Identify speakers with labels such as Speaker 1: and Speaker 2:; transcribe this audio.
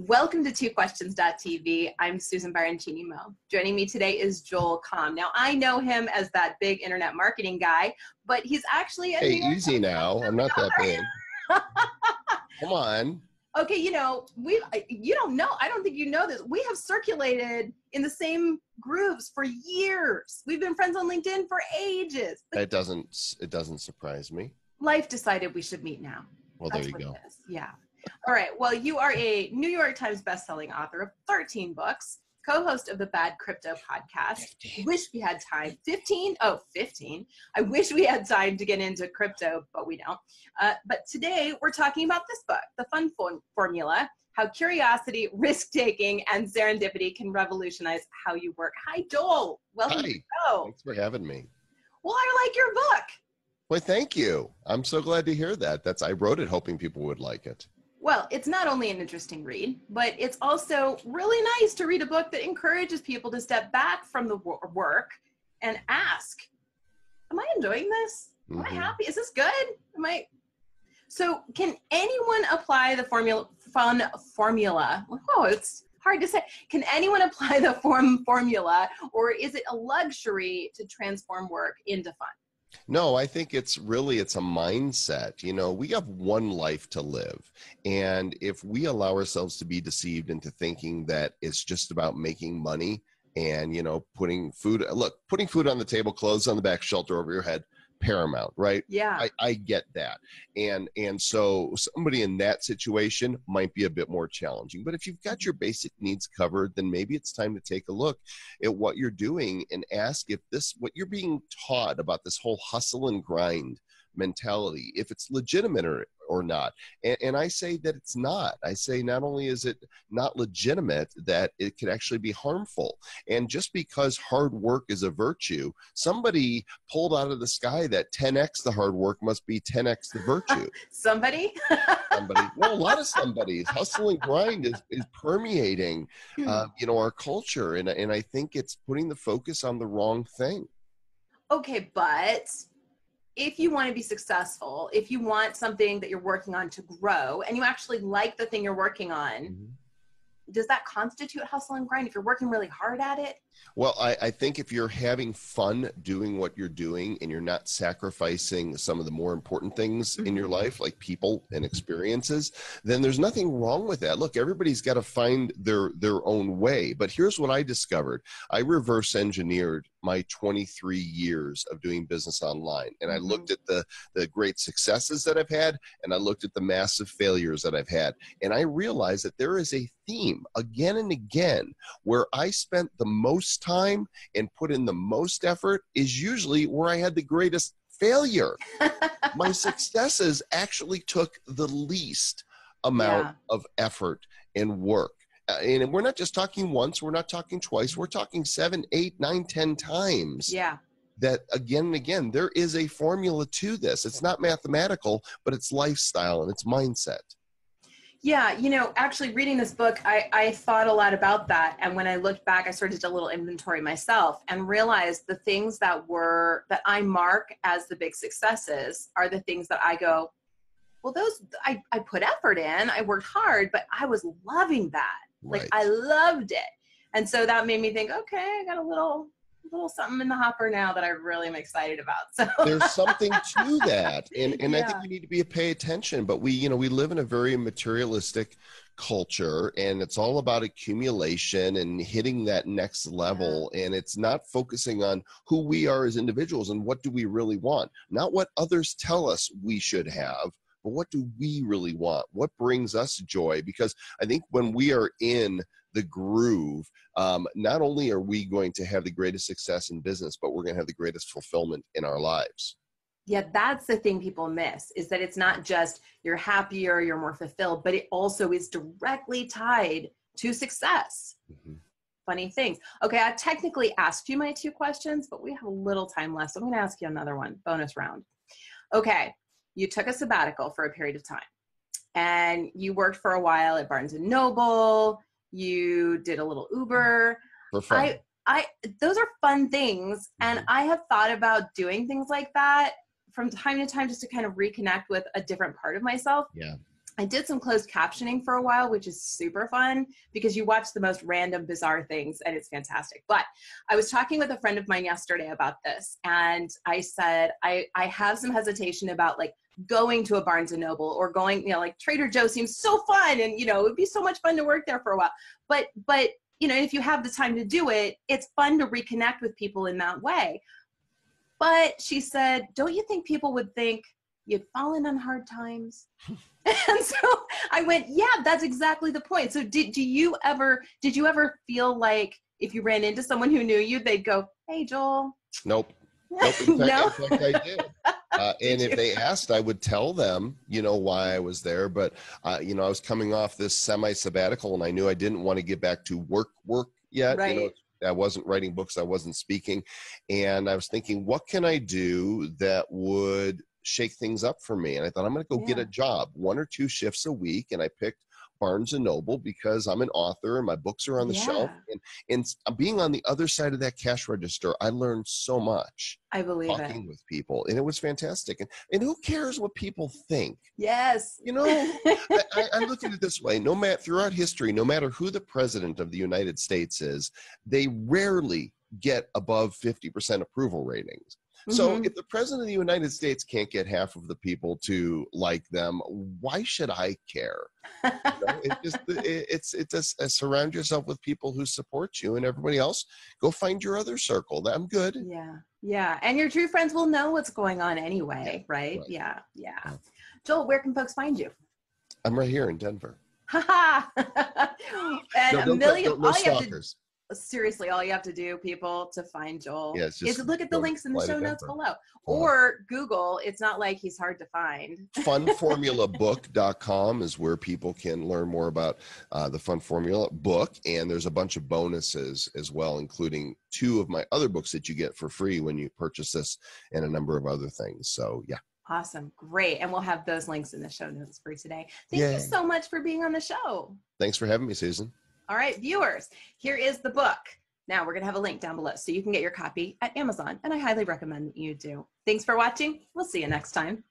Speaker 1: Welcome to TwoQuestions.tv. I'm Susan Baroncini-Moe. Joining me today is Joel Comm. Now, I know him as that big internet marketing guy, but he's actually
Speaker 2: Hey, easy now. I'm not that big. Come on.
Speaker 1: Okay, you don't know. I don't think you know this. We have circulated in the same grooves for years. We've been friends on LinkedIn for ages.
Speaker 2: It doesn't surprise me.
Speaker 1: Life decided we should meet now.
Speaker 2: Well,
Speaker 1: That's
Speaker 2: there you go.
Speaker 1: Yeah. All right. Well, you are a New York Times bestselling author of 13 books, co-host of the Bad Crypto podcast.
Speaker 2: 15.
Speaker 1: Wish we had time. 15? Oh, 15. I wish we had time to get into crypto, but we don't. But today we're talking about this book, The Fun Formula, How Curiosity, Risk-Taking, and Serendipity Can Revolutionize How You Work. Hi, Joel. Welcome to the show.
Speaker 2: Thanks for having me.
Speaker 1: Well, I like your book.
Speaker 2: Well, thank you. I'm so glad to hear that. I wrote it hoping people would like it.
Speaker 1: Well, it's not only an interesting read, but it's also really nice to read a book that encourages people to step back from the work and ask, am I enjoying this? Am I happy? Is this good? So can anyone apply the fun formula? Oh, it's hard to say. Can anyone apply the formula, or is it a luxury to transform work into fun?
Speaker 2: No, I think it's a mindset. We have one life to live. And if we allow ourselves to be deceived into thinking that it's just about making money and, putting food on the table, clothes on the back, shelter over your head, paramount, right?
Speaker 1: Yeah.
Speaker 2: I get that. And so somebody in that situation might be a bit more challenging. But if you've got your basic needs covered, then maybe it's time to take a look at what you're doing and ask if what you're being taught about this whole hustle and grind mentality, if it's legitimate or not. And I say that it's not. I say not only is it not legitimate, that it could actually be harmful. And just because hard work is a virtue, somebody pulled out of the sky that 10x the hard work must be 10x the virtue.
Speaker 1: Somebody?
Speaker 2: Well, a lot of somebody's. Hustle and grind is permeating, our culture. And I think it's putting the focus on the wrong thing.
Speaker 1: Okay, but if you want to be successful, if you want something that you're working on to grow, and you actually like the thing you're working on, does that constitute hustle and grind if you're working really hard at it?
Speaker 2: Well, I think if you're having fun doing what you're doing and you're not sacrificing some of the more important things in your life, like people and experiences, then there's nothing wrong with that. Look, everybody's got to find their own way. But here's what I discovered. I reverse engineered my 23 years of doing business online. And I looked at the great successes that I've had, and I looked at the massive failures that I've had. And I realized that there is a theme again and again where I spent the most time and put in the most effort is usually where I had the greatest failure. My successes actually took the least amount of effort and work. And we're not just talking once, we're not talking twice, we're talking 7, 8, 9, 10 times.
Speaker 1: Yeah.
Speaker 2: That again and again, there is a formula to this. It's not mathematical, but it's lifestyle and it's mindset.
Speaker 1: Yeah, actually reading this book, I thought a lot about that. And when I looked back, I sort of did a little inventory myself and realized the things that I mark as the big successes are the things that I go, well, those, I put effort in, I worked hard, but I was loving that.
Speaker 2: Right.
Speaker 1: Like I loved it. And so that made me think, okay, I got a little something in the hopper now that I really am excited about. So
Speaker 2: there's something to that. And I think we need to pay attention, but we live in a very materialistic culture, and it's all about accumulation and hitting that next level. And it's not focusing on who we are as individuals and what do we really want, not what others tell us we should have, but what do we really want? What brings us joy? Because I think when we are in the groove, not only are we going to have the greatest success in business, but we're going to have the greatest fulfillment in our lives.
Speaker 1: Yeah, that's the thing people miss, is that it's not just you're happier, you're more fulfilled, but it also is directly tied to success. Funny things. Okay, I technically asked you my 2 questions, but we have a little time left, so I'm going to ask you another one, bonus round. Okay, you took a sabbatical for a period of time, and you worked for a while at Barnes & Noble. You did a little Uber.
Speaker 2: For fun.
Speaker 1: Those are fun things. And I have thought about doing things like that from time to time, just to kind of reconnect with a different part of myself.
Speaker 2: Yeah.
Speaker 1: I did some closed captioning for a while, which is super fun because you watch the most random, bizarre things and it's fantastic. But I was talking with a friend of mine yesterday about this, and I said, I have some hesitation about like going to a Barnes and Noble or going, like Trader Joe seems so fun, and, it would be so much fun to work there for a while. But, if you have the time to do it, it's fun to reconnect with people in that way. But she said, don't you think people would think you'd fallen on hard times? And so I went, yeah, that's exactly the point. So did you ever feel like if you ran into someone who knew you, they'd go, hey, Joel?
Speaker 2: Nope. In fact,
Speaker 1: No?
Speaker 2: I did. And if they asked, I would tell them, why I was there. But, I was coming off this semi-sabbatical, and I knew I didn't want to get back to work yet.
Speaker 1: Right.
Speaker 2: I wasn't writing books. I wasn't speaking. And I was thinking, what can I do that would shake things up for me? And I thought, I'm going to go get a job, 1 or 2 shifts a week. And I picked Barnes and Noble because I'm an author and my books are on the shelf. And being on the other side of that cash register, I learned so much.
Speaker 1: I believe
Speaker 2: talking with people, and it was fantastic. And who cares what people think?
Speaker 1: Yes.
Speaker 2: I look at it this way: throughout history, no matter who the president of the United States is, they rarely get above 50% approval ratings. So if the president of the United States can't get half of the people to like them, why should I care? It's just surround yourself with people who support you, and everybody else, go find your other circle. I'm good.
Speaker 1: Yeah. And your true friends will know what's going on anyway, right? Yeah. Joel, where can folks find you?
Speaker 2: I'm right here in Denver.
Speaker 1: And
Speaker 2: no stalkers.
Speaker 1: Seriously, all you have to do, people, to find Joel is look at the links in the show notes below, or Google. It's not like he's hard to find.
Speaker 2: Funformulabook.com is where people can learn more about the Fun Formula book, and there's a bunch of bonuses as well, including 2 of my other books that you get for free when you purchase this, and a number of other things. So yeah.
Speaker 1: Awesome. Great. And we'll have those links in the show notes for today. Thank you so much for being on the show.
Speaker 2: Thanks for having me, Susan.
Speaker 1: All right, viewers, here is the book. Now we're going to have a link down below so you can get your copy at Amazon, and I highly recommend that you do. Thanks for watching. We'll see you next time.